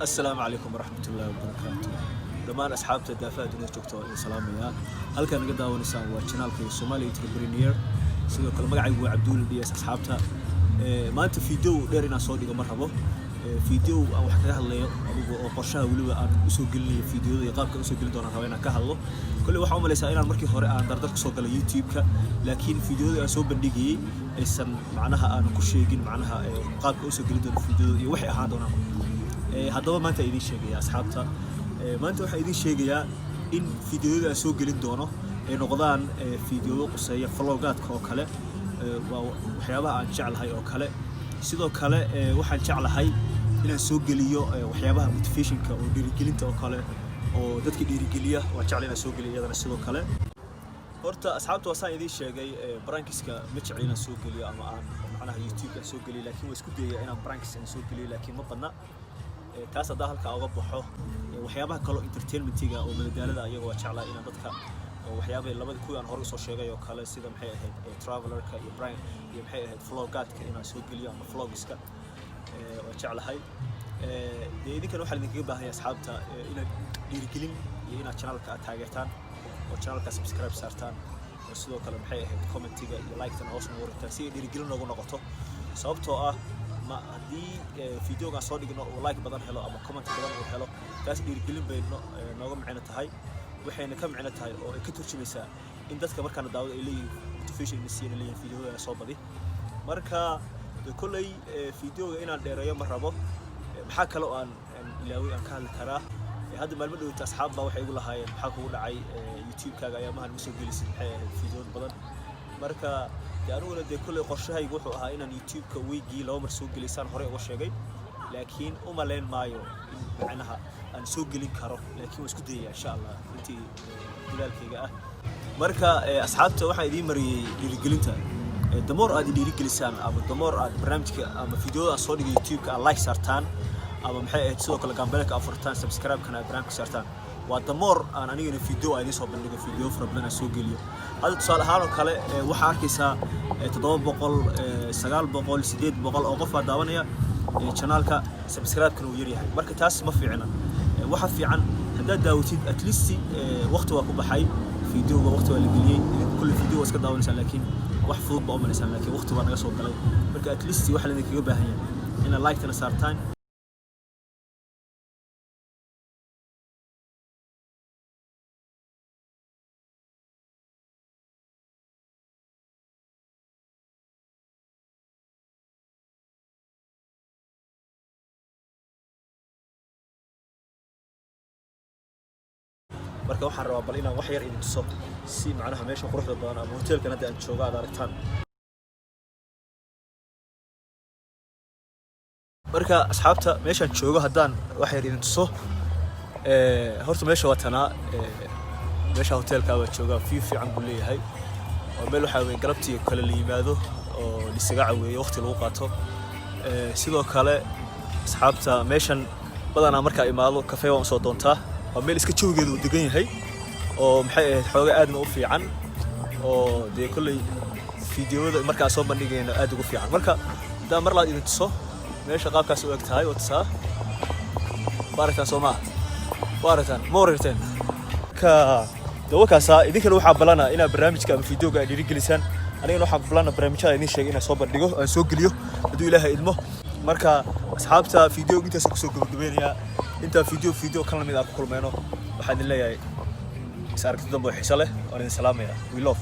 السلام عليكم ورحمة الله وبركاته. دمان أصحابته دافع دنيا جوكتو سلامية. هل كان قد داون إنسان وشنال في الصومالي تربرينير سيدو كل مقعي هو عبدول بيس أصحابته ما أنت فيديو ديرنا صودي مرحبا فيديو أو حكاها اللي أو قرشها ولو أن أسوق لي فيديو يقابك أسوق لي دونا هواينا كهالله كل واحد عمل يسألنا المركي هراء أن دردك سوق على يوتيوب لكن فيديو أسوق بندقي إنسان معناها أنا كل شيء معناها قابك أسوق لي دون فيديو يوحي هذا هذا ما أنت إيدي شيء يا أصحابته ما أنت واحد إيدي شيء يا إن فيديو أسوق لي دونه نقدان فيديو قصير فلوجات كوكله وحيابها عن شعل هاي أوكله sidoo kale waxaan jeclahay inaan soo geliyo waxyaabaha motivationka oo dhiirigelinta oo kale oo dadka dhiirigeliya waan jeclahay inaan soo geliyo iyadana sidoo kale horta asxaabtu wasaan idin sheegay brankiska ma jecel inaan soo geliyo ama aan macnaha YouTube aan soo geliyo laakiin waan isku dayaa inaan brankis aan soo geliyo laakiin ma badna taas hadda halka uga baxo waxyaabaha kale entertainmentiga oo madadaalada ayaga waa jeclahay inaan dadka waxyaabaha labada kuwa aan hore soo sheegay oo kale sida maxay ahayd travelerka iyo Brian iyo maxay ahayd vlogaadka inaan soo geliyo ama vlogiska oo jeclahay idinkan waxa idinkaga baahan yahay asxaabta inaad dhiirigelin iyo inaad channelka taageertaan oo channelka subscribe saartaan oo sidoo kale maxay ahayd commentiga iyo like-tan hoos ugu qortaan si dhiirigelin loogu noqoto sababtoo ah ma hadii videoga soo dhigno oo like badan helo ama comment badan uu helo taas dhiirigelin bay nooga macna tahay waxayna ka macna tahay oo ay ka turjumaysaa in dadka markaan daawada ay leeyihiin motivation in leeyihiin videoda soo badi marka kulay videoga inaan dheereeyo ma rabo maxaa kale oo aan ilaaway aan ka hadli karaa hadda maalmo dhawta asxaab baa waxay igu lahaayeen maxaa kugu dhacay YouTube-kaaga ayaa mahan soo gelisay video badan marka aniguna de kulay qorshahaygu wuxuu ahaa inaan YouTube-ka weygii laba mar soo gelisaan hore uga sheegay laakiin uma leen maayo in macnaha aan soo gelin karo laakiin waan isku dayaa insha Allah intii dadaalkayga ah marka asxaabta waxa idin mariyay dhiirigelinta damoor aad dhiirigelisaan ama damoor aad barnaamijka ama videoda soo dhigay YouTube-ka aad like saartaan ama maxay ahayd sidoo kale gambalka afartaan subscribe kana barnaamijka saartaan waa damoor aan anigana video ay soo bandhigo video farabadan aan soo geliyo hada tusaale ahaan oo kale waxa arkaysaa 700 900 800 oo qof daawanaya channelka subscribe kana uu yar yahay marka taas ma fiicna waxa fiican hadaa daawatid at least waqti waa ku baxay videoga waqti waa la geliyay kulli video iska daawanaysan laakiin wax fudud ba umanaysan laakiin waqti waa naga soo galay marka at least waxa la idinkaga baahan yahay in like tana saartaan marka waxaan rabaa bal inaan wax yar idin tuso si macnaha meesha quruxda badan ama hotelkan hadda aan joogo aad aragtaan marka asxaabta meeshaan joogo haddaan wax yar idin tuso horta meesha waa tanaa meesha hotelka waa jooga fiican buu leeyahay oo meel waxa weey galabtii kale la yimaado oo lisaga caweeyo waqti lagu qaato sidoo kale asxaabta meeshan badanaa marka imaado cafe waan soo doontaa meel iska joogeedu degan yahay oo maxay ahayd xooga aad u fiican oo de kulay videoda marka soo bandhigayna aad ugu fiican marka daa mar la idin tuso meesha qaabkaas u eg tahay oo tusaa baaritaan Soomaa baaritaan moorteen ka dawakaasa idinkana waxa balana ina barnaamijka ama videoga ay dhiirigelisaan anigana waxa balana barnaamijyada idin sheegay inaan soo bandhigo aan soo geliyo haduu Ilaahay idmo marka asxaabta videoga intaas ku soo gabagabeynaya inta video kan lamid ah ku kulmayno waxaan leeyahay is aragtida dambe xiiso leh oo idin salaamaya we love